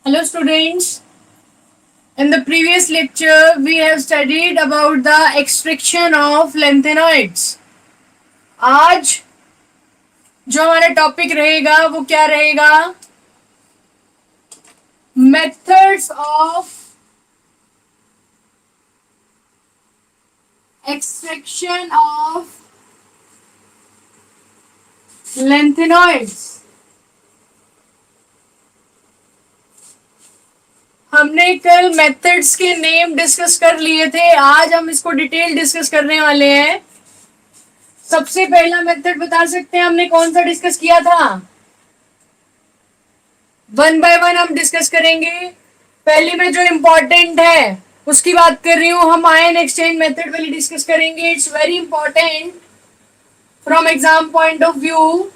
Hello students, in the previous lecture we have studied about the extraction of lanthanoids. आज जो हमारा topic रहेगा वो क्या रहेगा? Methods of extraction of lanthanoids. हमने कल मेथड्स के नेम डिस्कस कर लिए थे, आज हम इसको डिटेल डिस्कस करने वाले हैं. सबसे पहला मेथड बता सकते हैं हमने कौन सा डिस्कस किया था? वन बाय वन हम डिस्कस करेंगे. पहले में जो इम्पोर्टेंट है उसकी बात कर रही हूँ. हम आयन एक्सचेंज मेथड वाली डिस्कस करेंगे. It's very important from exam point of view.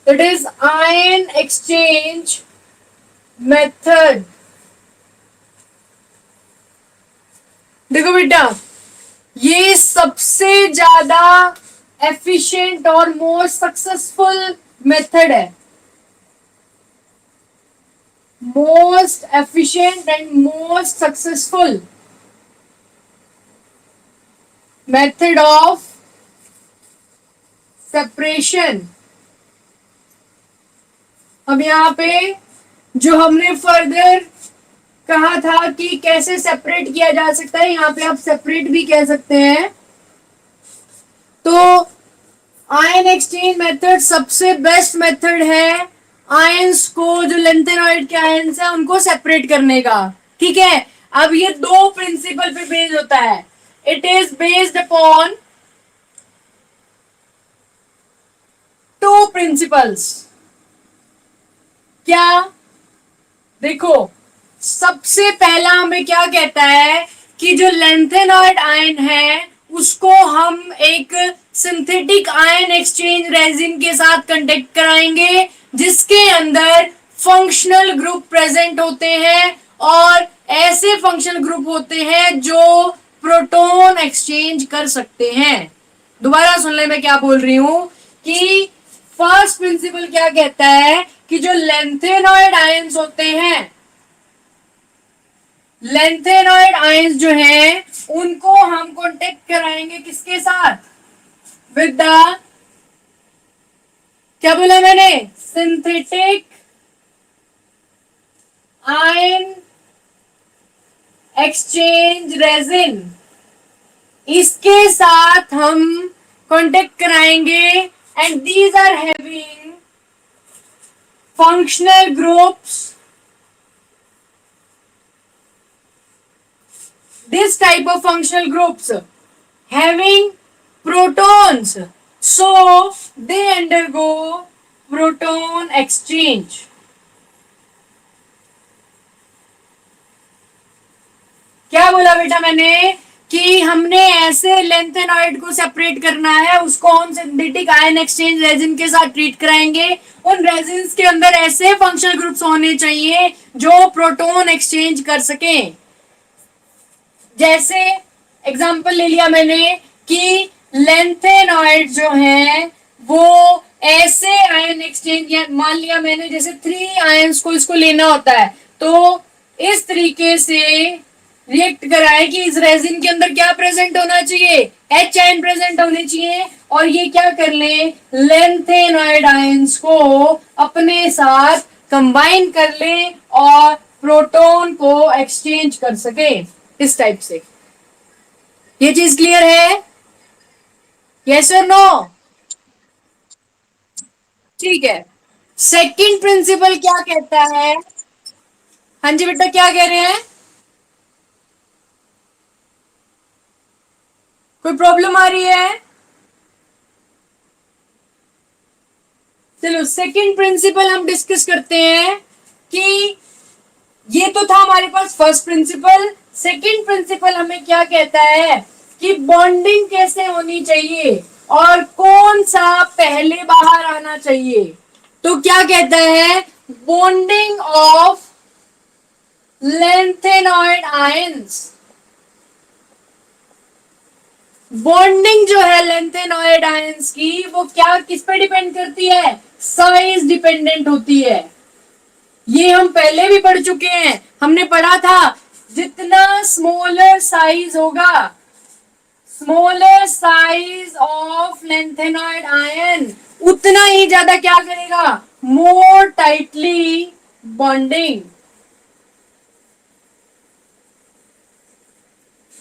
It is ion exchange method. देखो बेटा, ये सबसे ज्यादा एफिशिएंट और मोस्ट सक्सेसफुल मेथड है. Most efficient and most successful method of separation. अब यहाँ पे जो हमने फर्दर कहा था कि कैसे सेपरेट किया जा सकता है, यहाँ पे आप सेपरेट भी कह सकते हैं. तो आयन एक्सचेंज मेथड सबसे बेस्ट मेथड है आयंस को, जो लेंथेनॉइड के आयंस है उनको सेपरेट करने का. ठीक है. अब ये दो प्रिंसिपल पे बेस्ड होता है. It is based upon two principles. क्या? देखो, सबसे पहला हमें क्या कहता है कि जो लेंथेनॉइड आयन है उसको हम एक सिंथेटिक आयन एक्सचेंज रेजिन के साथ कंडक्ट कराएंगे जिसके अंदर फंक्शनल ग्रुप प्रेजेंट होते हैं, और ऐसे फंक्शनल ग्रुप होते हैं जो प्रोटॉन एक्सचेंज कर सकते हैं. दोबारा सुन ले मैं क्या बोल रही हूं कि फर्स्ट प्रिंसिपल क्या कहता है कि जो लेंथेनॉइड आयंस होते हैं, लेंथेनॉइड आयंस जो हैं उनको हम कांटेक्ट कराएंगे किसके साथ? विद द, क्या बोला मैंने? Synthetic ion exchange resin. इसके साथ हम कांटेक्ट कराएंगे and these are having functional groups. This type of functional groups having protons, so they undergo proton exchange. क्या बोला बेटा मैंने कि हमने ऐसे लेंथेनॉइड को सेपरेट करना है, उसको हम सिंथेटिक आयन एक्सचेंज रेजिन के साथ ट्रीट कराएंगे. उन रेजिन्स के अंदर ऐसे फंक्शनल ग्रुप्स होने चाहिए जो प्रोटॉन एक्सचेंज कर सकें. जैसे एग्जांपल ले लिया मैंने कि लेंथेनॉइड जो है वो ऐसे आयन एक्सचेंज, या मान लिया मैंने जैसे 3 आयंस को इसको लेना होता है, तो इस तरीके से रिएक्ट कराए कि इस रेजिन के अंदर क्या प्रेजेंट होना चाहिए? एच आयन प्रेजेंट होने चाहिए. और ये क्या कर ले? लेंथेनॉइड आयंस को अपने साथ कंबाइन कर ले और प्रोटॉन को एक्सचेंज कर सके इस टाइप से. ये चीज क्लियर है? यस और नो? ठीक है. सेकंड प्रिंसिपल क्या कहता है? हाँ जी बेटा, क्या कह रहे हैं? कोई प्रॉब्लम आ रही है? चलो सेकंड प्रिंसिपल हम डिस्कस करते हैं कि ये तो था हमारे पास फर्स्ट प्रिंसिपल. सेकंड प्रिंसिपल हमें क्या कहता है कि बॉन्डिंग कैसे होनी चाहिए और कौन सा पहले बाहर आना चाहिए. तो क्या कहता है? Bonding of lanthanoid ions. Bonding जो है लेंथेनॉइड आयंस की वो क्या, किस पे डिपेंड करती है? साइज डिपेंडेंट होती है. ये हम पहले भी पढ़ चुके हैं, हमने पढ़ा था जितना स्मॉलर साइज होगा, smaller size of lanthanoid ion, उतना ही ज्यादा क्या करेगा, मोर टाइटली बॉन्डिंग।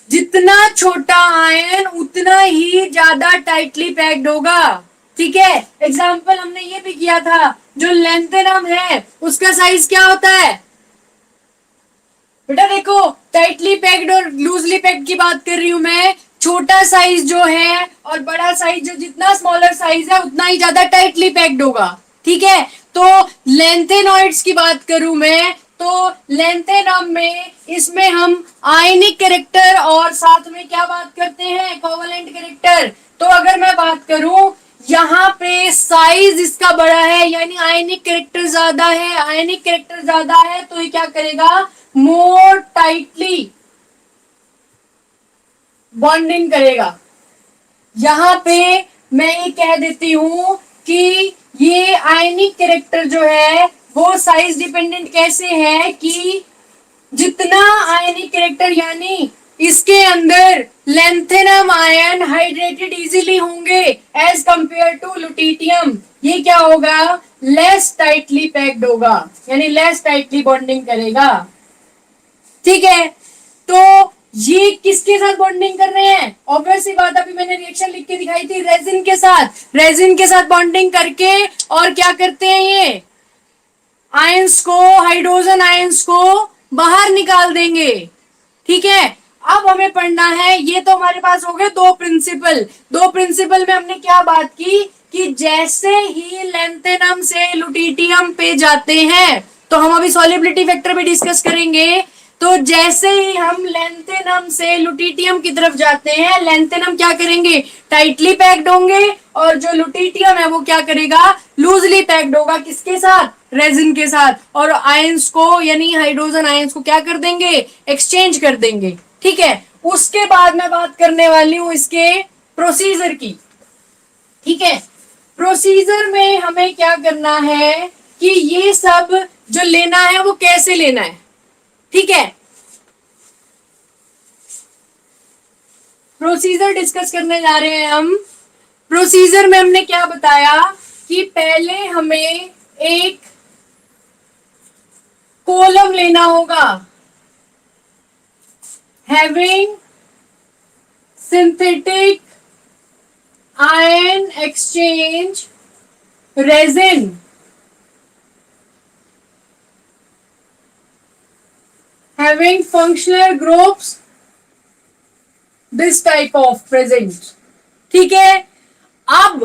जितना छोटा आयन उतना ही ज्यादा टाइटली पैक्ड होगा। ठीक है, एग्जाम्पल हमने ये भी किया था, जो लेंथेनम है उसका साइज क्या होता है बेटा, देखो टाइटली पैक्ड और लूजली पैक्ड की बात कर रही हूं मैं। छोटा साइज जो है और बड़ा साइज, जो जितना स्मॉलर साइज है उतना ही ज्यादा टाइटली पैक्ड होगा। ठीक है, तो लेंथेनॉइड्स की बात करूं मैं, तो लेंथेनम में इसमें हम आयनिक कैरेक्टर और साथ में क्या बात करते हैं, कोवलेंट कैरेक्टर। तो अगर मैं बात करूं यहाँ पे साइज इसका बड़ा है, यानी आयनिक कैरेक्टर ज्यादा है, आयनिक कैरेक्टर ज्यादा है तो ये क्या करेगा, मोर टाइटली बॉन्डिंग करेगा। यहां पे मैं ये कह देती हूं कि ये आयनिक कैरेक्टर जो है वो साइज डिपेंडेंट कैसे है, कि जितना आयनिक कैरेक्टर यानी इसके अंदर लेंथेनम आयन हाइड्रेटेड इजीली होंगे एज कंपेयर टू लुटिटियम, ये क्या होगा, लेस टाइटली पैक्ड होगा, यानी लेस टाइटली बॉन्डिंग करेगा। ठीक है, तो ये किसके साथ बॉन्डिंग कर रहे हैं, ऑब्वियस सी बात, अभी मैंने रिएक्शन लिख के दिखाई थी, रेजिन के साथ, रेजिन के साथ बॉन्डिंग करके और क्या करते हैं, ये आयंस को, हाइड्रोजन आयंस को बाहर निकाल देंगे। ठीक है, अब हमें पढ़ना है, ये तो हमारे पास हो गए दो प्रिंसिपल। दो प्रिंसिपल में हमने क्या बात की कि जैसे ही लेंथेनम से लुटिटियम पे जाते हैं, तो हम अभी सॉल्युबिलिटी फैक्टर भी डिस्कस करेंगे, तो जैसे ही हम लेंथेनम से लुटिटियम की तरफ जाते हैं, लेंथेनम क्या करेंगे, टाइटली पैक्ड होंगे, और जो लुटिटियम है वो क्या करेगा, लूजली पैक्ड होगा, किसके साथ, रेजिन के साथ, और आयंस को यानी हाइड्रोजन आयंस को क्या कर देंगे, एक्सचेंज कर देंगे। ठीक है, उसके बाद मैं बात करने वाली हूं इसके प्रोसीजर की। ठीक है, प्रोसीजर में हमें क्या करना है कि ये सब जो लेना है वो कैसे लेना है। ठीक है, प्रोसीजर डिस्कस करने जा रहे हैं हम। प्रोसीजर में हमने क्या बताया कि पहले हमें एक कॉलम लेना होगा, having synthetic ion exchange resin, having functional groups this type of present। ठीक है, अब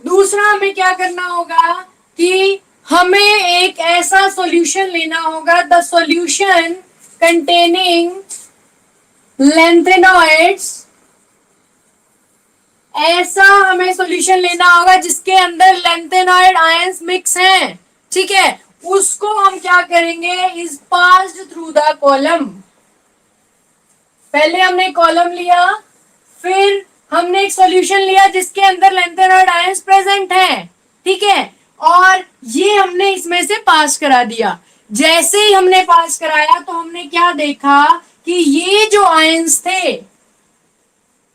दूसरा हमें क्या करना होगा कि हमें एक ऐसा सॉल्यूशन लेना होगा, द सॉल्यूशन कंटेनिंग लेंथेनॉइड्स, ऐसा हमें सॉल्यूशन लेना होगा जिसके अंदर लेंथेनॉइड आयंस मिक्स हैं। ठीक है, उसको हम क्या करेंगे, is passed through the column. पहले हमने कॉलम लिया, फिर हमने एक सॉल्यूशन लिया जिसके अंदर लेंथेनॉइड आयंस प्रेजेंट हैं। ठीक है, और ये हमने इसमें से पास करा दिया। जैसे ही हमने पास कराया तो हमने क्या देखा कि ये जो आयंस थे,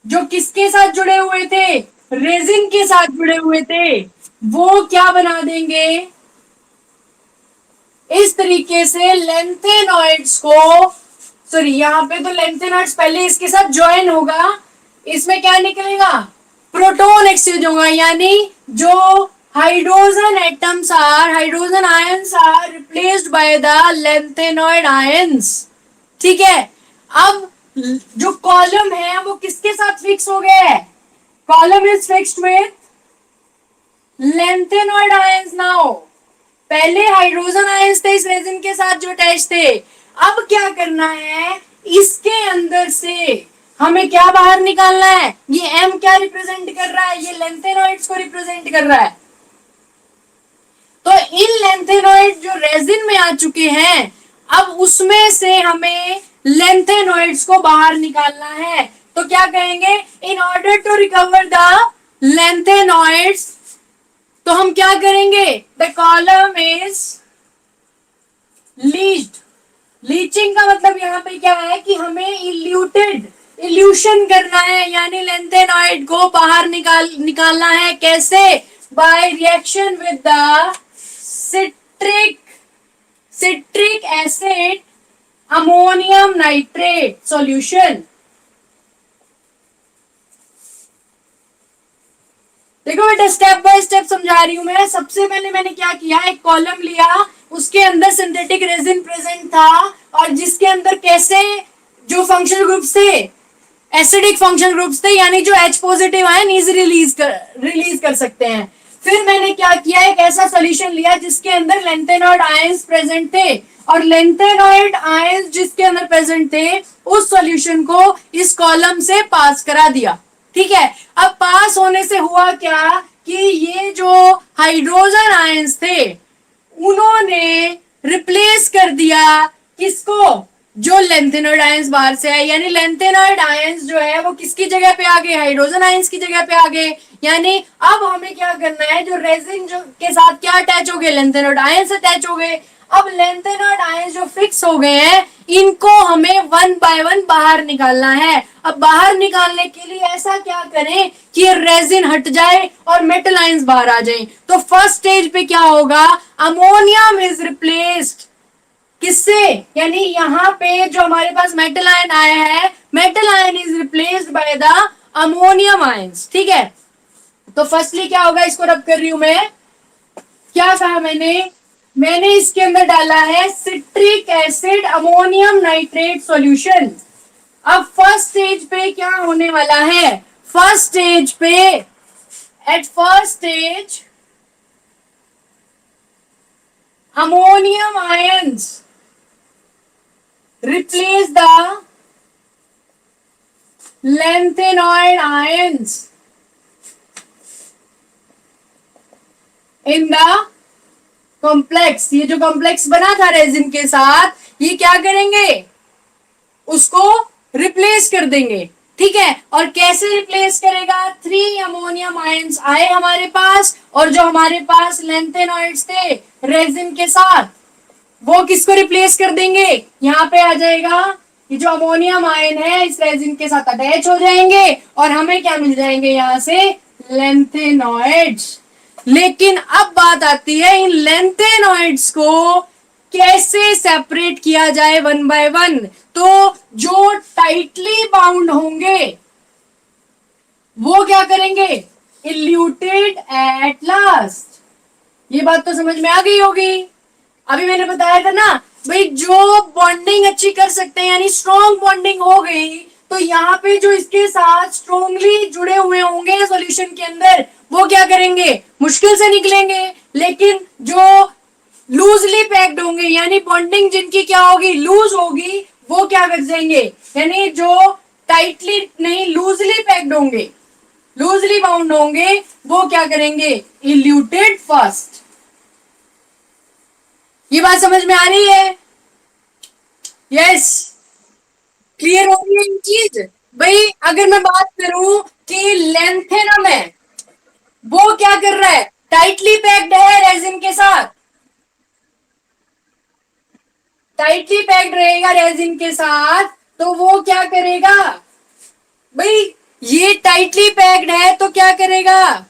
जो किसके साथ जुड़े हुए थे, रेजिन के साथ जुड़े हुए थे, वो क्या बना देंगे, इस तरीके से लेंथेनॉइड्स को, सॉरी यहाँ पे तो लेंथेनॉइड्स पहले इसके साथ ज्वाइन होगा, इसमें क्या निकलेगा, प्रोटॉन एक्सचेंज होगा, यानी जो hydrogen atoms are, hydrogen ions are replaced by the lanthanoid ions. ठीक है, अब जो कॉलम है वो किसके साथ फिक्स हो गया है, column is fixed with lanthanoid ions. Now पहले हाइड्रोजन आयंस थे इस रेजिन के साथ जो अटैच थे, अब क्या करना है, इसके अंदर से हमें क्या बाहर निकालना है, ये एम क्या रिप्रेजेंट कर रहा है, ये लेंथेनॉइड्स को रिप्रेजेंट कर रहा है। तो इन लेंथेनॉइड जो रेजिन में आ चुके हैं, अब उसमें से हमें लेंथेनॉइड्स को बाहर निकालना है। तो क्या कहेंगे, in order to recover the lanthanoids, तो हम क्या करेंगे, द कॉलम इज लीचिंग का मतलब यहाँ पे क्या है कि हमें इल्यूशन करना है, यानी लेंथेनॉइड को बाहर निकालना है। कैसे? By reaction with the citric acid ammonium nitrate solution. देखो बेटा, स्टेप बाय स्टेप समझा रही हूं मैं। सबसे पहले मैंने क्या किया, एक कॉलम लिया, उसके अंदर सिंथेटिक रेजिन प्रेजेंट था, और जिसके अंदर कैसे जो फंक्शनल ग्रुप्स थे, एसिडिक फंक्शनल ग्रुप्स थे, यानी जो H positive ion easy release कर सकते हैं। फिर मैंने क्या किया, एक ऐसा सोल्यूशन लिया जिसके अंदर लेंथेनॉइड आयंस प्रेजेंट थे, और लेंथेनॉइड आयंस जिसके अंदर प्रेजेंट थे उस सॉल्यूशन को इस कॉलम से पास करा दिया। ठीक है, अब पास होने से हुआ क्या कि ये जो हाइड्रोजन आयंस थे उन्होंने रिप्लेस कर दिया किसको, जो लेंथेनॉइड आयंस बाहर से आए, यानी लेंथेनॉइड आयंस जो है वो किसकी जगह पे आ गए, हाइड्रोजन आयंस की जगह पे आ गए। यानी अब हमें क्या करना है, जो रेजिन जो के साथ क्या अटैच हो गए, लेंथेनॉइड आयंस अटैच हो गए। अब लेंथेनॉइड आयंस जो फिक्स हो गए हैं इनको हमें वन बाय वन बाहर निकालना है। अब बाहर निकालने के लिए ऐसा क्या करें कि ये रेजिन हट जाए और मेटल आयंस बाहर आ जाए। तो फर्स्ट स्टेज पे क्या होगा, अमोनियम इज रिप्लेस्ड किससे, यानी यहाँ पे जो हमारे पास मेटल आयन आया है, metal ion is replaced by the ammonium ions. ठीक है, तो फर्स्टली क्या होगा, इसको रब कर रही हूं मैं। क्या कहा मैंने इसके अंदर डाला है citric acid ammonium nitrate solution. अब फर्स्ट स्टेज पे क्या होने वाला है, फर्स्ट स्टेज पे at first stage ammonium ions replace the lanthanoid ions in the complex. ये जो कॉम्प्लेक्स बना था रेजिन के साथ, ये क्या करेंगे, उसको रिप्लेस कर देंगे। ठीक है, और कैसे रिप्लेस करेगा, 3 अमोनियम आयंस आए हमारे पास, और जो हमारे पास लेंथेनॉइड्स थे रेजिन के साथ, वो किसको रिप्लेस कर देंगे, यहाँ पे आ जाएगा, ये जो अमोनियम आयन है इस रेजिन के साथ अटैच हो जाएंगे, और हमें क्या मिल जाएंगे यहाँ से, लेंथेनॉइड्स। लेकिन अब बात आती है इन लेंथेनॉइड्स को कैसे सेपरेट किया जाए वन बाय वन। तो जो टाइटली बाउंड होंगे वो क्या करेंगे, इल्यूटेड एट लास्ट। ये बात तो समझ में आ गई होगी। अभी मैंने बताया था ना भाई, जो बॉन्डिंग अच्छी कर सकते हैं, यानी स्ट्रॉन्ग बॉन्डिंग हो गई, तो यहाँ पे जो इसके साथ स्ट्रॉन्गली जुड़े हुए होंगे सॉल्यूशन के अंदर, वो क्या करेंगे, मुश्किल से निकलेंगे। लेकिन जो लूजली पैक्ड होंगे, यानी बॉन्डिंग जिनकी क्या होगी, लूज होगी, वो क्या कर जाएंगे, यानी जो टाइटली नहीं लूजली पैक्ड होंगे, लूजली बाउंड होंगे, वो क्या करेंगे, इल्यूटेड फर्स्ट। ये बात समझ में आ रही है? यस, क्लियर हो रही है ये चीज? भाई अगर मैं बात करूं कि लेंथेनम है, वो क्या कर रहा है, टाइटली पैक्ड है रेजिन के साथ, टाइटली पैक्ड रहेगा रेजिन के साथ, तो वो क्या करेगा, भाई ये टाइटली पैक्ड है तो क्या करेगा,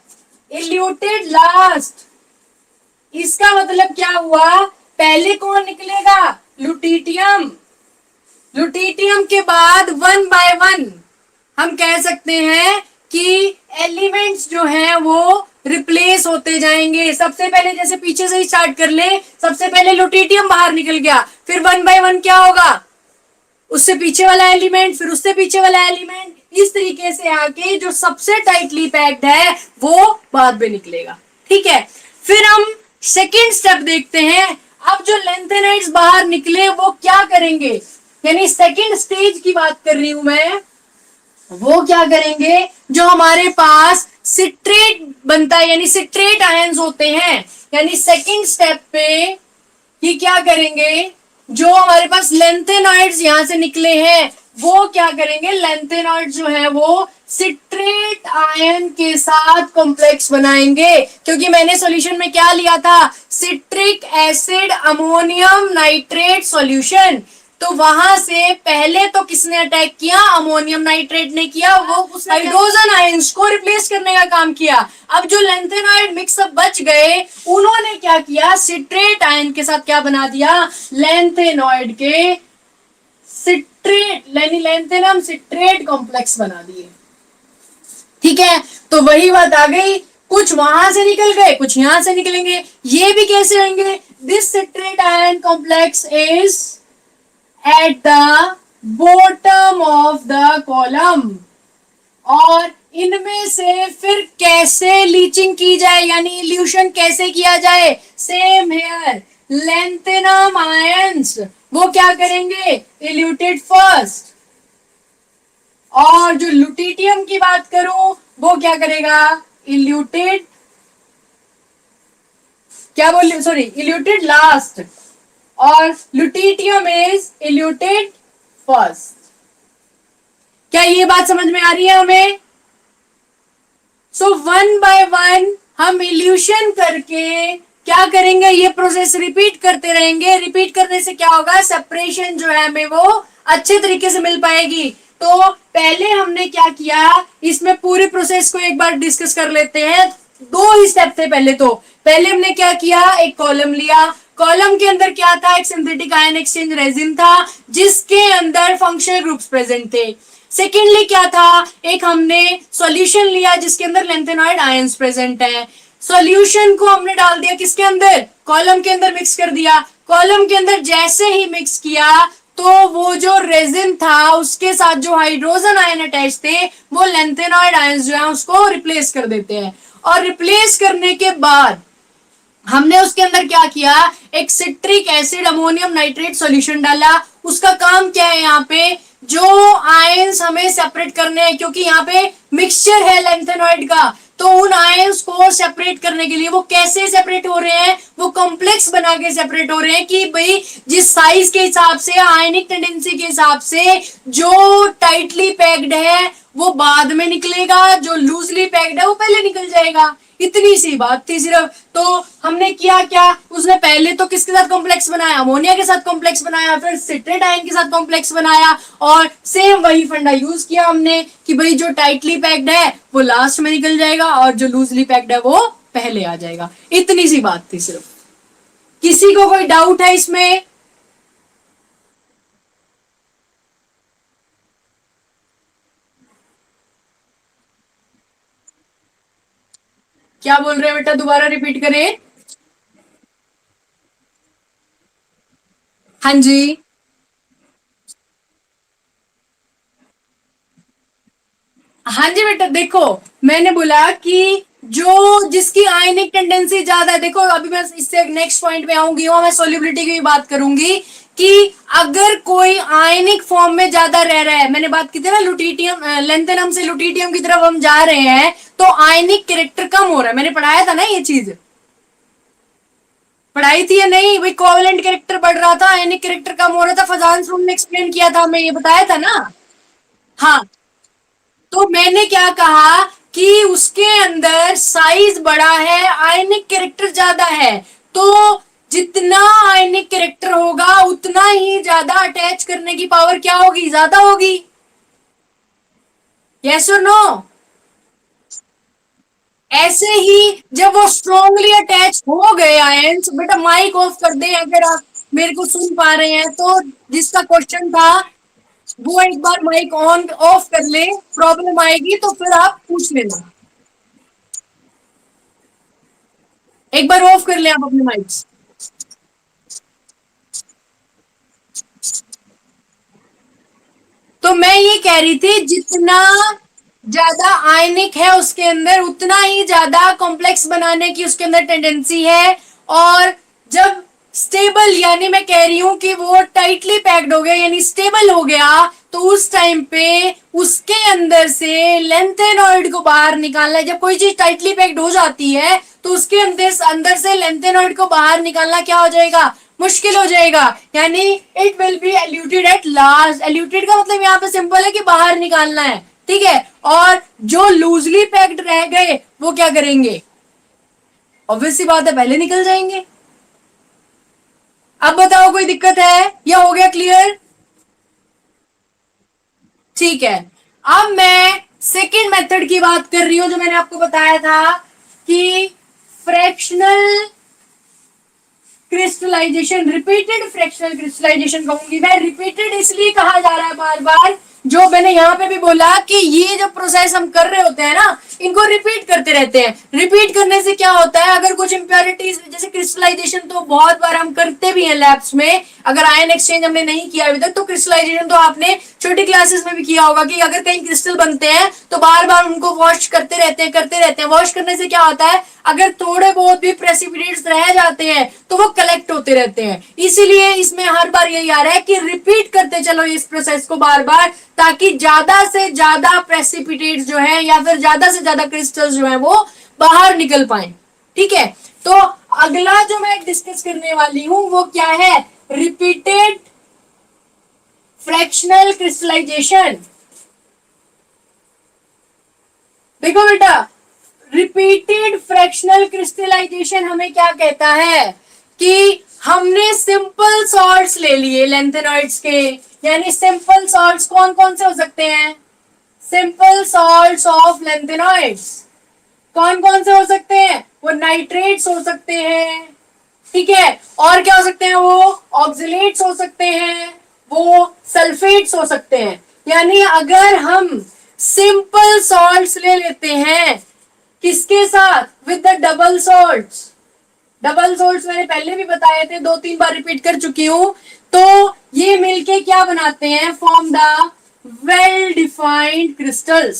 इल्यूटेड लास्ट। इसका मतलब क्या हुआ, पहले कौन निकलेगा, लुटीटियम। लुटीटियम के बाद वन बाय वन हम कह सकते हैं कि एलिमेंट्स जो हैं वो रिप्लेस होते जाएंगे। सबसे पहले जैसे पीछे से ही स्टार्ट कर ले, सबसे पहले लुटीटियम बाहर निकल गया, फिर वन बाय वन क्या होगा, उससे पीछे वाला एलिमेंट, फिर उससे पीछे वाला एलिमेंट, इस तरीके से आके जो सबसे टाइटली पैक्ड है वो बाद में निकलेगा। ठीक है, फिर हम सेकेंड स्टेप देखते हैं। अब जो लेंथेनाइड्स बाहर निकले वो क्या करेंगे, यानी सेकेंड स्टेज की बात कर रही हूं मैं, वो क्या करेंगे, जो हमारे पास सिट्रेट बनता है, यानी सिट्रेट आयंस होते हैं, यानी सेकेंड स्टेप पे ये क्या करेंगे, जो हमारे पास लेंथेनॉइड्स यहां से निकले हैं वो क्या करेंगे, लेंथेनॉइड्स जो है वो सिट्रेट आयन के साथ कॉम्प्लेक्स बनाएंगे। क्योंकि मैंने सॉल्यूशन में क्या लिया था, citric acid ammonium nitrate solution. तो वहां से पहले तो किसने अटैक किया, अमोनियम नाइट्रेट ने किया, वो हाइड्रोजन आयंस को रिप्लेस करने का काम किया। अब जो लेंथेनॉइड मिक्सअप बच गए, उन्होंने क्या किया, सिट्रेट आयन के साथ क्या बना दिया, लेंथेनॉइड के सिट्रेट लेंथेनम सिट्रेट कॉम्प्लेक्स बना दिए। ठीक है, तो वही बात आ गई, कुछ वहां से निकल गए, कुछ यहां से निकलेंगे। ये भी कैसे होंगे, this citrate ion complex is at the bottom of the column. और इनमें से फिर कैसे लीचिंग की जाए, यानी इल्यूशन कैसे किया जाए, सेम हेयर, लेंथेनम आयंस वो क्या करेंगे, इल्यूटेड फर्स्ट। और जो लुटिटियम की बात करूं, वो क्या करेगा, इल्यूटेड, क्या बोल, सॉरी, इल्यूटेड लास्ट, और लुटिटियम इज इल्यूटेड फर्स्ट। क्या ये बात समझ में आ रही है हमें? सो वन बाय वन हम इल्यूशन करके क्या करेंगे, ये प्रोसेस रिपीट करते रहेंगे। रिपीट करने से क्या होगा, सेपरेशन जो है हमें वो अच्छे तरीके से मिल पाएगी। तो पहले हमने क्या किया, इसमें पूरी प्रोसेस को एक बार डिस्कस कर लेते हैं। दो ही स्टेप थे पहले तो। पहले हमने क्या किया, एक कॉलम लिया, कॉलम के अंदर क्या था, एक सिंथेटिक आयन एक्सचेंज रेजिन था जिसके अंदर फंक्शनल ग्रुप्स प्रेजेंट थे। सेकेंडली क्या था, एक हमने सॉल्यूशन लिया जिसके अंदर लेंथेनॉइड आयंस प्रेजेंट है। सॉल्यूशन को हमने डाल दिया किसके अंदर, कॉलम के अंदर मिक्स कर दिया। कॉलम के अंदर जैसे ही मिक्स किया तो वो जो रेजिन था उसके साथ जो हाइड्रोजन आयन अटैच थे वो लेंथेनॉइड आयंस जो है उसको रिप्लेस कर देते हैं। और रिप्लेस करने के बाद हमने उसके अंदर क्या किया, एक citric acid ammonium nitrate solution डाला। उसका काम क्या है, यहाँ पे जो आयंस हमें सेपरेट करने हैं, क्योंकि यहाँ पे मिक्सचर है लेंथेनॉइड का, तो उन आयंस को सेपरेट करने के लिए वो कैसे सेपरेट हो रहे हैं, वो कॉम्प्लेक्स बना के सेपरेट हो रहे हैं कि भाई जिस साइज के हिसाब से, आयनिक टेंडेंसी के हिसाब से जो टाइटली पैक्ड है वो बाद में निकलेगा, जो लूजली पैक्ड है वो पहले निकल जाएगा। इतनी सी बात थी सिर्फ। तो हमने किया क्या, उसने पहले तो किसके साथ कॉम्प्लेक्स बनाया, अमोनिया के साथ कॉम्प्लेक्स बनाया, फिर सिट्रेट आयन के साथ कॉम्प्लेक्स बनाया, और सेम वही फंडा यूज किया हमने कि भाई जो टाइटली पैक्ड है वो लास्ट में निकल जाएगा और जो लूजली पैक्ड है वो पहले आ जाएगा। इतनी सी बात थी सिर्फ। किसी को कोई डाउट है इसमें? क्या बोल रहे हैं बेटा, दोबारा रिपीट करें। हाँ जी, हाँ जी बेटा, देखो मैंने बोला कि जो जिसकी आयनिक टेंडेंसी ज्यादा है, देखो अभी मैं इससे नेक्स्ट पॉइंट पे आऊंगी, वहां मैं सोल्युबिलिटी की भी बात करूंगी कि अगर कोई आयनिक फॉर्म में ज्यादा रह रहा है, मैंने बात की थी ना लुटिटियम, लेंथेनम से लुटिटियम की तरफ हम जा रहे हैं तो आयनिक कैरेक्टर कम हो रहा है। मैंने पढ़ाया था ना ये चीज, पढ़ाई थी या नहीं भाई, कोवेलेंट कैरेक्टर बढ़ रहा था, आयनिक कैरेक्टर कम हो रहा था, फजान ने एक्सप्लेन किया था, मैं ये बताया था ना। हाँ, तो मैंने क्या कहा कि उसके अंदर साइज बड़ा है, आयनिक कैरेक्टर ज्यादा है, तो जितना आयनिक कैरेक्टर होगा उतना ही ज्यादा अटैच करने की पावर क्या होगी, ज्यादा होगी। यस और नो? ऐसे ही जब वो स्ट्रांगली अटैच हो गए आयंस, बेटा माइक ऑफ कर दे अगर आप मेरे को सुन पा रहे हैं तो। जिसका क्वेश्चन था वो एक बार माइक ऑन ऑफ कर ले, प्रॉब्लम आएगी तो फिर आप पूछ लेना। एक बार ऑफ कर ले आप अपने माइक्स। तो मैं ये कह रही थी जितना ज्यादा आयनिक है उसके अंदर उतना ही ज्यादा कॉम्प्लेक्स बनाने की उसके अंदर टेंडेंसी है। और जब स्टेबल, यानी मैं कह रही हूं कि वो टाइटली पैक्ड हो गया यानी स्टेबल हो गया, तो उस टाइम पे उसके अंदर से लेंथेनॉइड को बाहर निकालना है। जब कोई चीज टाइटली पैक्ड हो जाती है तो उसके अंदर अंदर से लेंथेनॉइड को बाहर निकालना क्या हो जाएगा, मुश्किल हो जाएगा। यानी it will be eluted at last. Eluted का मतलब यहाँ पे सिंपल है कि बाहर निकालना है, ठीक है। और जो लूजली पैक्ड रह गए वो क्या करेंगे, ऑब्वियस सी बात है पहले निकल जाएंगे। अब बताओ कोई दिक्कत है या हो गया क्लियर? ठीक है, अब मैं सेकेंड मेथड की बात कर रही हूं, जो मैंने आपको बताया था कि fractional crystallisation, repeated fractional crystallisation कहूंगी मैं। रिपीटेड इसलिए कहा जा रहा है बार बार, जो मैंने यहां पे भी बोला कि ये जो प्रोसेस हम कर रहे होते हैं ना, इनको रिपीट करते रहते हैं। रिपीट करने से क्या होता है, अगर कुछ इंप्योरिटीज जैसे क्रिस्टलाइजेशन तो बहुत बार हम करते भी हैं लैब्स में। अगर आयन एक्सचेंज हमने नहीं किया अभी तक, तो क्रिस्टलाइजेशन तो आपने छोटी क्लासेस में भी किया होगा कि अगर कहीं क्रिस्टल बनते हैं तो बार बार उनको वॉश करते रहते हैं। वॉश करने से क्या होता है, अगर थोड़े बहुत भी प्रेसिपिटेट्स रह जाते हैं तो वो कलेक्ट होते रहते हैं। इसीलिए इसमें हर बार यही आ रहा है कि रिपीट करते चलो इस प्रोसेस को बार बार, ताकि ज्यादा से ज्यादा प्रेसिपिटेट्स जो है या फिर ज्यादा से ज्यादा क्रिस्टल्स जो है वो बाहर निकल पाए। ठीक है, तो अगला जो मैं डिस्कस करने वाली हूं वो क्या है, रिपीटेड फ्रैक्शनल क्रिस्टलाइजेशन। देखो बेटा, रिपीटेड फ्रैक्शनल क्रिस्टलाइजेशन हमें क्या कहता है कि हमने सिंपल सॉल्ट्स ले लिए लैंथेनॉइड्स के, यानी सिंपल सॉल्ट्स कौन कौन से हो सकते हैं, सिंपल सॉल्ट्स ऑफ लैंथेनॉइड्स कौन कौन से हो सकते हैं, वो नाइट्रेट्स हो सकते हैं, ठीक है, और क्या हो सकते हैं, वो ऑक्सलेट्स हो सकते हैं, वो सल्फेट्स हो सकते हैं। यानी अगर हम सिंपल सॉल्ट्स ले लेते हैं किसके साथ, with the double salts. Double salts मैंने पहले भी बताए थे, 2-3 बार रिपीट कर चुकी हूं। तो ये मिलके क्या बनाते हैं, form the well defined crystals.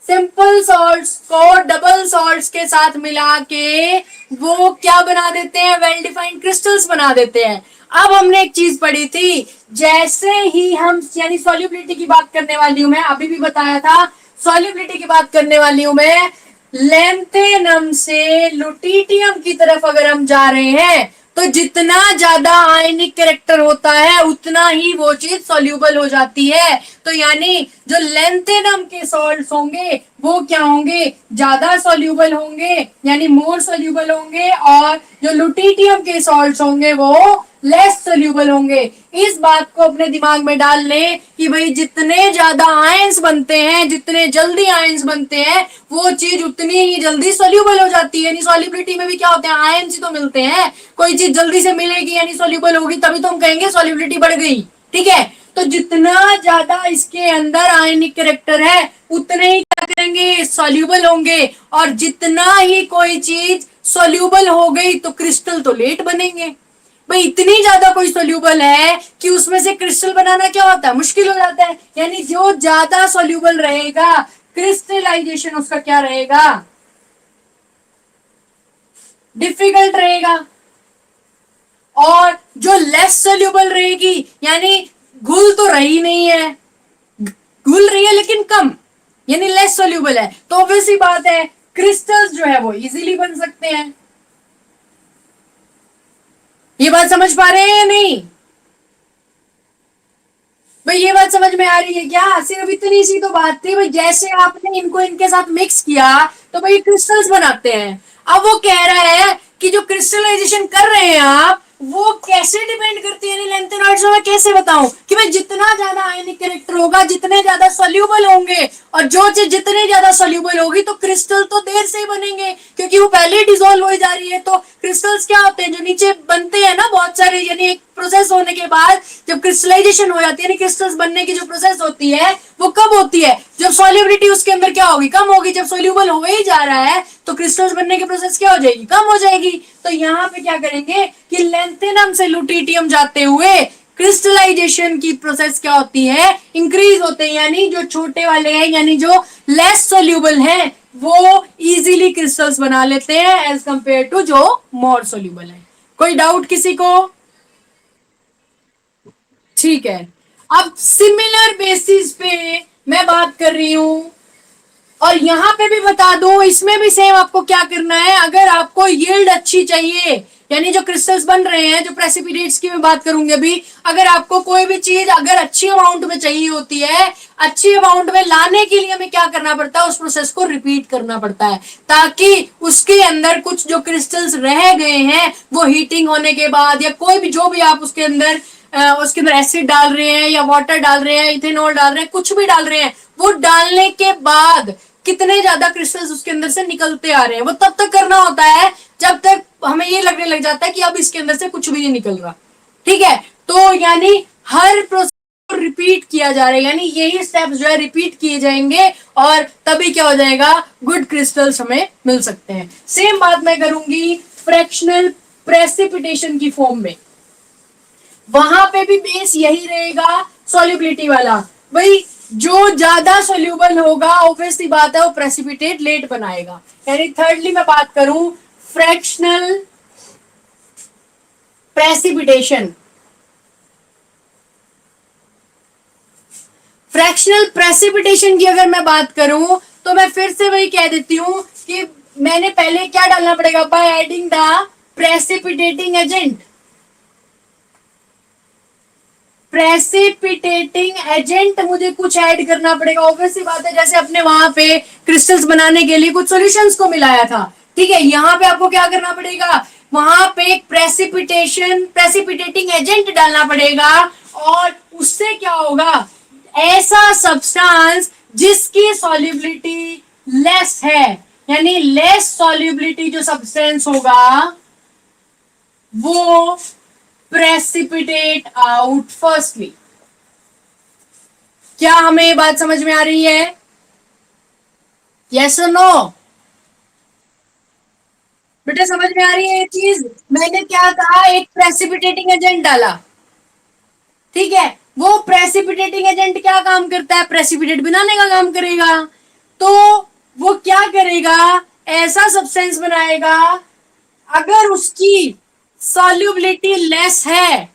Simple salts को डबल सॉल्ट्स के साथ मिला के वो क्या बना देते हैं, वेल डिफाइंड क्रिस्टल्स बना देते हैं। अब हमने एक चीज पढ़ी थी, जैसे ही हम, यानी सॉल्युबिलिटी की बात करने वाली हूं मैं, अभी भी बताया था सॉल्युबिलिटी की बात करने वाली हूं मैं। लैंथेनम से लुटिटियम की तरफ अगर हम जा रहे हैं तो जितना ज्यादा आयनिक कैरेक्टर होता है उतना ही वो चीज सॉल्यूबल हो जाती है। तो यानी जो लैंथेनम के सॉल्ट्स होंगे वो क्या होंगे, ज्यादा सॉल्यूबल होंगे, यानी मोर सॉल्यूबल होंगे, और जो लुटिटियम के सॉल्ट्स होंगे वो लेस सोल्यूबल होंगे। इस बात को अपने दिमाग में डाल लें कि भाई जितने ज्यादा आयंस बनते हैं, जितने जल्दी आयंस बनते हैं, वो चीज उतनी ही जल्दी सोल्यूबल हो जाती है। यानी सॉल्युबिलिटी में भी क्या होते हैं, आयंस ही तो मिलते हैं। कोई चीज जल्दी से मिलेगी यानी सोल्यूबल होगी, तभी तो हम कहेंगे सॉल्युबिलिटी बढ़ गई। ठीक है, तो जितना ज्यादा इसके अंदर आयनिक कैरेक्टर है उतने ही क्या करेंगे, सॉल्यूबल होंगे। और जितना ही कोई चीज सॉल्यूबल हो गई तो क्रिस्टल तो लेट बनेंगे। भाई इतनी ज्यादा कोई सोल्यूबल है कि उसमें से क्रिस्टल बनाना क्या होता है, मुश्किल हो जाता है। यानी जो ज्यादा सोल्यूबल रहेगा क्रिस्टलाइजेशन उसका क्या रहेगा, डिफिकल्ट रहेगा। और जो लेस सोल्यूबल रहेगी, यानी घुल तो रही नहीं है, घुल रही है लेकिन कम, यानी लेस सोल्यूबल है, तो ऑब्वियस ही बात है क्रिस्टल्स जो है वो इजीली बन सकते हैं। ये बात समझ पा रहे हैं या नहीं भाई, ये बात समझ में आ रही है क्या, सिर्फ इतनी सी तो बात थी भाई। जैसे आपने इनको इनके साथ मिक्स किया तो भाई क्रिस्टल्स बनाते हैं। अब वो कह रहा है कि जो क्रिस्टलाइजेशन कर रहे हैं आप, वो कैसे डिपेंड करती है लैंथेनॉइड्स में, मैं कैसे बताऊं कि भाई जितना ज्यादा आयनिक कैरेक्टर होगा जितने ज्यादा सोल्यूबल होंगे, और जो चीज जितनी ज्यादा सोल्यूबल होगी तो क्रिस्टल तो देर से ही बनेंगे, क्योंकि वो पहले ही डिसॉल्व हो जा रही है। तो क्रिस्टल्स क्या होते हैं, जो नीचे बनते हैं ना बहुत सारे, यानी एक प्रोसेस होने के बाद जब क्रिस्टलाइजेशन हो जाती है, यानी क्रिस्टल्स बनने की जो प्रोसेस होती है वो कब होती है, जब सॉल्युबिलिटी उसके अंदर क्या होगी, कम होगी। जब सोल्यूबल हो ही जा रहा है तो क्रिस्टल्स बनने की प्रोसेस क्या हो जाएगी, कम हो जाएगी। तो यहाँ पे क्या करेंगे कि लैंथेनम से लुटिटियम जाते हुए क्रिस्टलाइजेशन की प्रोसेस क्या होती है, इंक्रीज होते हैं। यानी जो छोटे वाले हैं, यानी जो लेस सोल्यूबल हैं, वो इजीली क्रिस्टल्स बना लेते हैं एज कंपेयर टू जो मोर सोल्यूबल है। कोई डाउट किसी को? ठीक है, अब सिमिलर बेसिस पे मैं बात कर रही हूं, और यहां पे भी बता दूं, इसमें भी सेम आपको क्या करना है। अगर आपको यील्ड अच्छी चाहिए, यानी जो क्रिस्टल्स बन रहे हैं, जो प्रेसिपिटेट्स की मैं बात करूंगी अभी, अगर आपको कोई भी चीज अगर अच्छी अमाउंट में चाहिए होती है, अच्छी अमाउंट में लाने के लिए हमें क्या करना पड़ता है, उस प्रोसेस को रिपीट करना पड़ता है, ताकि उसके अंदर कुछ जो क्रिस्टल्स रह गए हैं वो हीटिंग होने के बाद, या कोई भी जो भी आप उसके अंदर उसके अंदर एसिड डाल रहे हैं या वाटर डाल रहे हैं, इथेनॉल डाल रहे हैं, कुछ भी डाल रहे हैं, वो डालने के बाद कितने ज्यादा क्रिस्टल्स उसके अंदर से निकलते आ रहे हैं, वो तब तक करना होता है जब तक हमें ये लगने लग जाता है कि अब इसके अंदर से कुछ भी नहीं निकल रहा। ठीक है, तो यानी हर प्रोसेस रिपीट किया जा रहा है, यानी यही स्टेप्स जो है रिपीट किए जाएंगे और तभी क्या हो जाएगा, गुड क्रिस्टल्स हमें मिल सकते हैं। सेम बात मैं करूंगी फ्रैक्शनल प्रेसिपिटेशन की फॉर्म में, वहां पे भी बेस यही रहेगा सॉल्युबिलिटी वाला। भाई जो ज्यादा सोल्यूबल होगा ऑब्वियसली बात है वो प्रेसिपिटेट लेट बनाएगा। यानी थर्डली मैं बात करूं फ्रैक्शनल प्रेसिपिटेशन, फ्रैक्शनल प्रेसिपिटेशन की अगर मैं बात करूं तो मैं फिर से वही कह देती हूं कि मैंने पहले क्या डालना पड़ेगा, by adding the precipitating agent. Precipitating agent मुझे कुछ ऐड करना पड़ेगा, ऑब्वियसली बात है, जैसे अपने वहां पे क्रिस्टल्स बनाने के लिए कुछ सॉल्यूशंस को मिलाया था। ठीक है, यहाँ पे आपको क्या करना पड़ेगा, वहां पे एक प्रेसिपिटेटिंग एजेंट डालना पड़ेगा और उससे क्या होगा, ऐसा सब्सटेंस जिसकी सॉल्युबिलिटी लेस है, यानी लेस सॉल्युबिलिटी जो सब्सटेंस होगा वो प्रेसिपिटेट आउट फर्स्टली। क्या हमें ये बात समझ में आ रही है, यस और नो? बेटा समझ में आ रही है ये चीज? मैंने क्या कहा, एक प्रेसिपिटेटिंग एजेंट डाला, ठीक है, वो प्रेसिपिटेटिंग एजेंट क्या काम करता है, प्रेसिपिटेट बनाने का काम करेगा। तो वो क्या करेगा, ऐसा सब्सटेंस बनाएगा अगर उसकी सॉल्युबिलिटी लेस है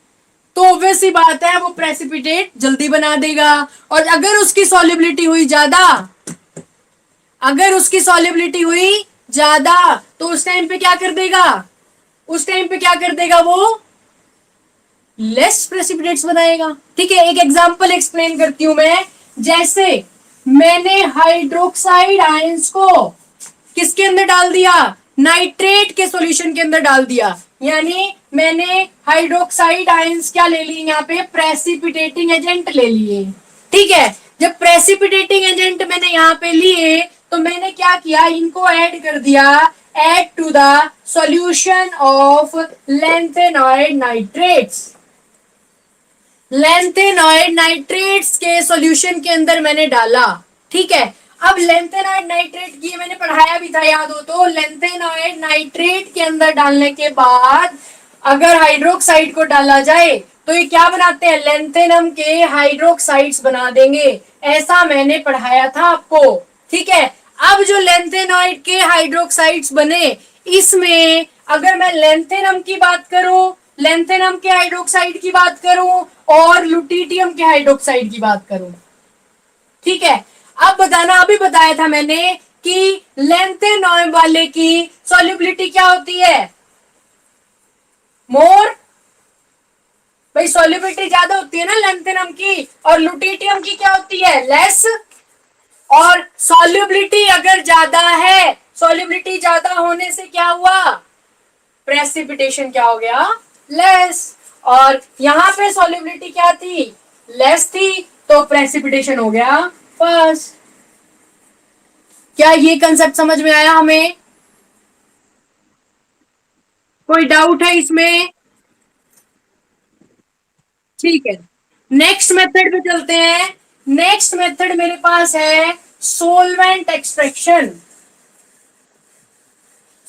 तो ऑब्वियसली बात है वो प्रेसिपिटेट जल्दी बना देगा, और अगर उसकी सॉल्युबिलिटी हुई ज्यादा, अगर उसकी सॉल्युबिलिटी हुई ज्यादा तो उस टाइम पे क्या कर देगा, उस टाइम पे क्या कर देगा, वो लेस प्रेसिपिटेट्स बनाएगा। ठीक है, एक एग्जांपल एक्सप्लेन करती हूं मैं। जैसे मैंने हाइड्रोक्साइड आयंस को किसके अंदर डाल दिया, नाइट्रेट के सॉल्यूशन के अंदर डाल दिया, यानी मैंने हाइड्रोक्साइड आयंस क्या ले ली, यहाँ पे प्रेसिपिटेटिंग एजेंट ले लिए। ठीक है, जब प्रेसिपिटेटिंग एजेंट मैंने यहाँ पे लिए तो मैंने क्या किया, इनको ऐड कर दिया, add to the solution of lanthanoid nitrates. Lanthanoid nitrates के सॉल्यूशन के अंदर मैंने डाला। ठीक है, अब लैंथेनॉइड नाइट्रेट की मैंने पढ़ाया भी था, याद हो तो, लैंथेनॉइड नाइट्रेट के अंदर डालने के बाद अगर हाइड्रोक्साइड को डाला जाए तो ये क्या बनाते हैं, लैंथेनम के हाइड्रोक्साइड्स बना देंगे, ऐसा मैंने पढ़ाया था आपको। ठीक है, अब जो लैंथेनॉइड के हाइड्रोक्साइड्स बने, इसमें अगर मैं लैंथेनम की बात करूं, लैंथेनम के हाइड्रोक्साइड की बात करूं और लुटिटियम के हाइड्रोक्साइड की बात करूं, ठीक है, अब बताना, अभी बताया था मैंने कि लैंथेनॉइड वाले की सॉल्युबिलिटी क्या होती है, मोर। भाई सॉल्युबिलिटी ज्यादा होती है ना लैंथेनम की, और लुटिटियम की क्या होती है, लेस। और सॉल्युबिलिटी अगर ज्यादा है, सॉल्युबिलिटी ज्यादा होने से क्या हुआ, प्रेसिपिटेशन क्या हो गया, लेस। और यहां पे सॉल्युबिलिटी क्या थी, लेस थी, तो प्रेसिपिटेशन हो गया फर्स्ट। क्या ये कंसेप्ट समझ में आया हमें, कोई डाउट है इसमें? ठीक है, नेक्स्ट मेथड पे चलते हैं। नेक्स्ट मेथड मेरे पास है सोलवेंट एक्सट्रैक्शन।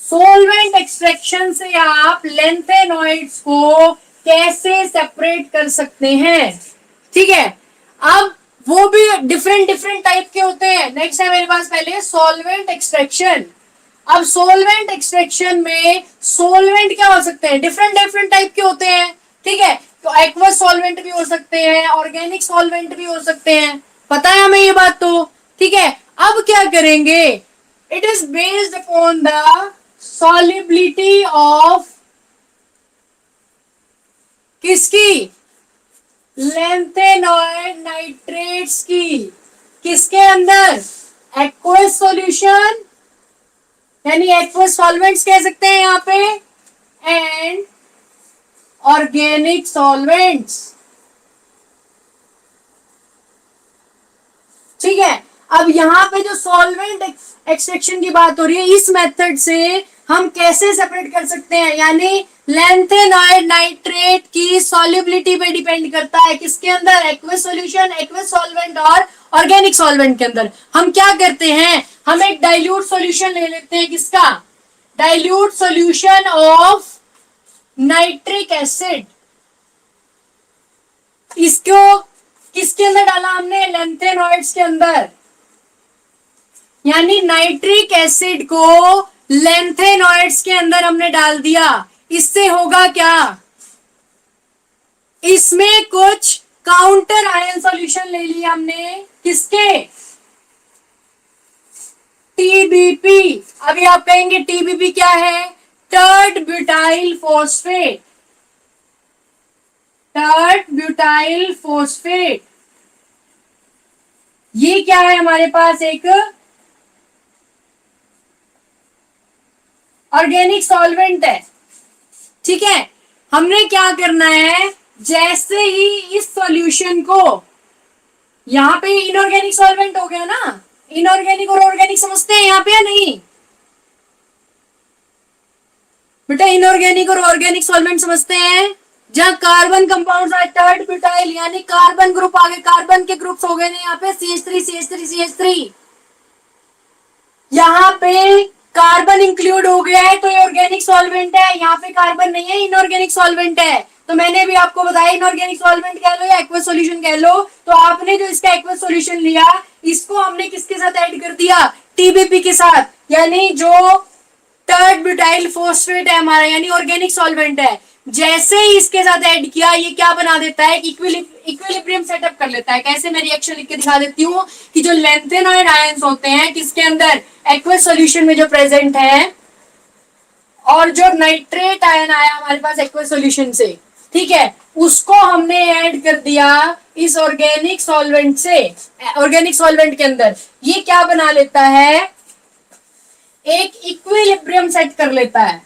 सोलवेंट एक्सट्रैक्शन से आप लैंथेनॉइड्स को कैसे सेपरेट कर सकते हैं। ठीक है, अब वो भी डिफरेंट डिफरेंट टाइप के होते हैं। नेक्स्ट है मेरे पास पहले सॉल्वेंट एक्सट्रैक्शन। अब सोलवेंट एक्सट्रैक्शन में सोलवेंट क्या हो सकते हैं, डिफरेंट डिफरेंट टाइप के होते हैं। ठीक है, तो एक्वस सॉल्वेंट भी हो सकते हैं, ऑर्गेनिक सॉल्वेंट भी हो सकते हैं, पता है हमें ये बात तो। ठीक है, अब क्या करेंगे, it is based upon the solubility of किसकी, लैंथेनॉइड नाइट्रेट्स की, किसके अंदर, एक्वस सॉल्यूशन, यानी एक्वस सॉल्वेंट्स कह सकते हैं यहाँ पे, एंड ऑर्गेनिक सॉल्वेंट्स। ठीक है। अब यहाँ पे जो सॉल्वेंट एक्सट्रैक्शन की बात हो रही है, इस मेथड से हम कैसे सेपरेट कर सकते हैं, यानी लैंथेनॉइड नाइट्रेट की सॉल्युबिलिटी पे डिपेंड करता है, किसके अंदर, एक्वस सॉल्यूशन, एक्वस सॉल्वेंट और ऑर्गेनिक सॉल्वेंट के अंदर। हम क्या करते हैं, हम एक डाइल्यूट सॉल्यूशन ले लेते हैं, किसका, dilute solution of nitric acid. इसको किसके अंदर डाला हमने, लैंथेनॉइड्स के अंदर, यानी नाइट्रिक एसिड को लैंथेनॉइड्स के अंदर हमने डाल दिया। इससे होगा क्या, इसमें कुछ काउंटर आयन सॉल्यूशन ले लिया हमने, किसके, टीबीपी। अभी आप कहेंगे टीबीपी क्या है, टर्ड ब्यूटाइल फोस्फेट, टर्ड ब्यूटाइल फोस्फेट। ये क्या है, हमारे पास एक ऑर्गेनिक सॉल्वेंट है। ठीक है, हमने क्या करना है, जैसे ही इस सॉल्यूशन को, यहां पे इनऑर्गेनिक सॉल्वेंट हो गया ना, इनऑर्गेनिक और ऑर्गेनिक समझते हैं यहाँ पे या नहीं बेटा, इनऑर्गेनिक और ऑर्गेनिक सॉल्वेंट समझते हैं, जहां कार्बन कंपाउंड है, टर्ड ब्यूटाइल, यानी कार्बन ग्रुप आगे, कार्बन के ग्रुप्स हो गए ना यहाँ पे CH3 CH3 CH3, यहाँ पे कार्बन इंक्लूड हो गया है तो ये ऑर्गेनिक सॉल्वेंट है, यहाँ पे कार्बन नहीं है, इनऑर्गेनिक सॉल्वेंट है। तो मैंने भी आपको बताया इनऑर्गेनिक सॉल्वेंट कह लो या एक्वस सॉल्यूशन कह लो, तो आपने जो इसका एक्वस सॉल्यूशन लिया, इसको हमने किसके साथ ऐड कर दिया, टीबीपी के साथ, यानी जो टर्ड ब्यूटाइल फोस्फेट है हमारा, यानी ऑर्गेनिक सॉल्वेंट है। जैसे ही इसके साथ ऐड किया, ये क्या बना देता है, इक्विलिब्रियम सेटअप कर लेता है। कैसे, मैं रिएक्शन लिख के दिखा देती हूँ कि जो लैंथेनॉइड आयंस होते हैं किसके अंदर, एक्वस सॉल्यूशन में जो प्रेजेंट है, और जो नाइट्रेट आयन आया हमारे पास एक्वस सॉल्यूशन से, ठीक है, उसको हमने ऐड कर दिया इस ऑर्गेनिक सॉल्वेंट से, ऑर्गेनिक सॉल्वेंट के अंदर। ये क्या बना लेता है, एक इक्विलिब्रियम सेट कर लेता है।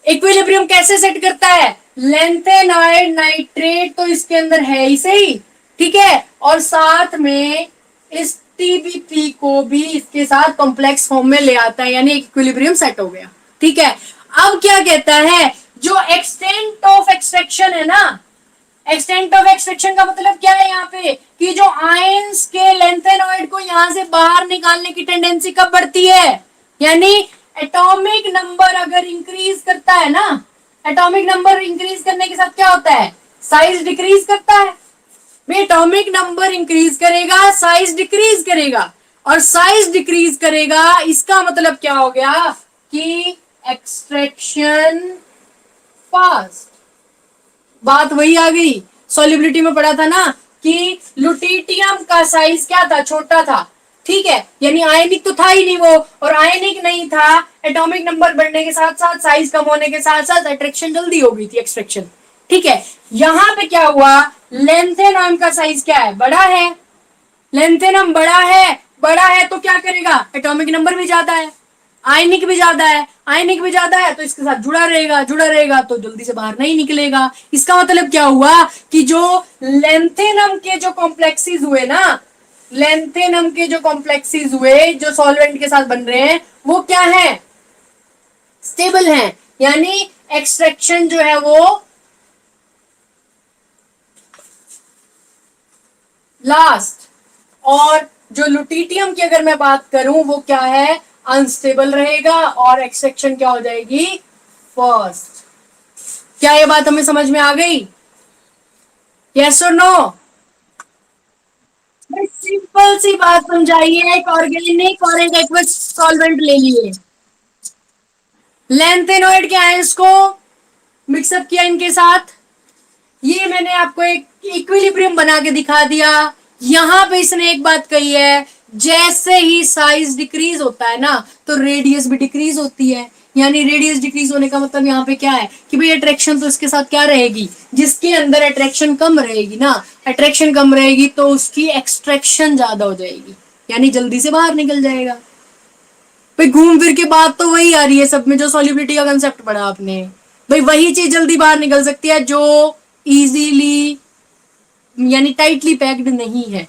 इक्विलिब्रियम कैसे सेट करता है, लैंथेनॉइड नाइट्रेट तो इसके अंदर है ही सही, ठीक है, और साथ में इस टीबीपी को भी इसके साथ कॉम्प्लेक्स फॉर्म में ले आता है, यानी इक्विलिब्रियम सेट हो गया। ठीक है, अब क्या कहता है, जो एक्सटेंट ऑफ एक्सट्रैक्शन है ना, एक्सटेंट ऑफ एक्सट्रैक्शन का मतलब क्या है यहाँ पे, कि जो आयंस के लैंथेनॉइड को यहां से बाहर निकालने की टेंडेंसी कब बढ़ती है, यानी एटॉमिक नंबर अगर इंक्रीज करता है ना, एटॉमिक नंबर इंक्रीज करने के साथ क्या होता है, साइज डिक्रीज करता है। एटॉमिक नंबर इंक्रीज करेगा, साइज डिक्रीज करेगा, और साइज डिक्रीज करेगा, इसका मतलब क्या हो गया कि एक्सट्रैक्शन फास्ट। बात वही आ गई, सॉल्युबिलिटी में पढ़ा था ना कि लुटिटियम का साइज क्या था, छोटा था, ठीक है, यानी आयनिक तो था ही नहीं वो, और आयनिक नहीं था, एटॉमिक नंबर बढ़ने के साथ साथ, साइज कम होने के साथ साथ अट्रैक्शन जल्दी हो गई थी, एक्सट्रैक्शन। ठीक है, यहां पे क्या हुआ, लैंथेनॉइड का साइज क्या है, बड़ा है, लैंथेनम बड़ा है तो क्या करेगा, एटॉमिक नंबर भी ज्यादा है, आयनिक भी ज्यादा है, आयनिक भी ज्यादा है तो इसके साथ जुड़ा रहेगा तो जल्दी से बाहर नहीं निकलेगा। इसका मतलब क्या हुआ कि जो लैंथेनम के जो कॉम्प्लेक्सेस हुए ना, लैंथेनम के जो कॉम्प्लेक्सेस हुए जो सॉल्वेंट के साथ बन रहे हैं, वो क्या है, स्टेबल हैं, यानी एक्सट्रैक्शन जो है वो लास्ट। और जो लुटिटियम की अगर मैं बात करूं, वो क्या है, अनस्टेबल रहेगा, और एक्सट्रैक्शन क्या हो जाएगी, फर्स्ट। क्या ये बात हमें समझ में आ गई, यस और नो? सिंपल सी बात समझाइए, एक ऑर्गेनिक और एक एक्वस सॉल्वेंट ले लिए, लैंथेनॉइड के आयंस को मिक्सअप किया इनके साथ, ये मैंने आपको एक इक्विलिब्रियम बना के दिखा दिया। यहां पे इसने एक बात कही है, जैसे ही साइज डिक्रीज होता है ना, तो रेडियस भी डिक्रीज होती है, यानी रेडियस डिक्रीज होने का मतलब यहाँ पे क्या है कि भाई अट्रैक्शन तो इसके साथ क्या रहेगी, जिसके अंदर अट्रैक्शन कम रहेगी ना, अट्रैक्शन कम रहेगी तो उसकी एक्सट्रैक्शन ज्यादा हो जाएगी, यानी जल्दी से बाहर निकल जाएगा। भाई घूम फिर के बात तो वही आ रही है सब में, जो सॉल्युबिलिटी का कंसेप्ट पढ़ा आपने, भाई वही चीज जल्दी बाहर निकल सकती है जो इजीली यानी टाइटली पैक्ड नहीं है।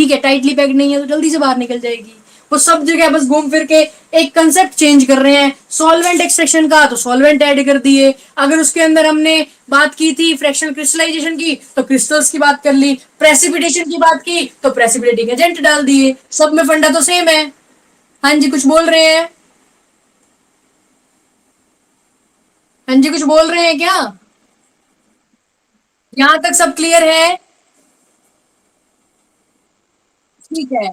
ठीक है, टाइटली पैक्ड नहीं है तो जल्दी से बाहर निकल जाएगी। वो सब जगह बस घूम फिर के एक कंसेप्ट चेंज कर रहे हैं। सॉल्वेंट एक्सट्रैक्शन का तो सॉल्वेंट ऐड कर दिए, अगर उसके अंदर हमने बात की थी फ्रैक्शनल क्रिस्टलाइजेशन की तो क्रिस्टल्स की बात कर ली, प्रेसिपिटेशन की बात की तो प्रेसिपिटेटिंग एजेंट डाल दिए। सब में फंडा तो सेम है। हाँ जी, कुछ बोल रहे हैं? हाँ जी, कुछ बोल रहे हैं क्या? यहां तक सब क्लियर है? ठीक है।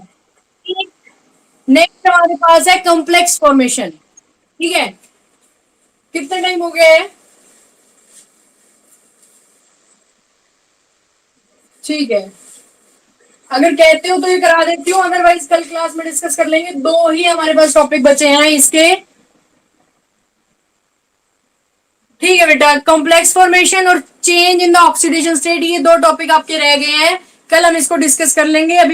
नेक्स्ट हमारे पास है कॉम्प्लेक्स फॉर्मेशन। ठीक है, कितना टाइम हो गया है? ठीक है, अगर कहते हो तो ये करा देती हूँ, अदरवाइज कल क्लास में डिस्कस कर लेंगे। दो ही हमारे पास टॉपिक बचे हैं इसके। ठीक है बेटा, कॉम्प्लेक्स फॉर्मेशन और change in the oxidation state, ये दो टॉपिक आपके रह गए हैं। कल हम इसको डिस्कस कर लेंगे। अभी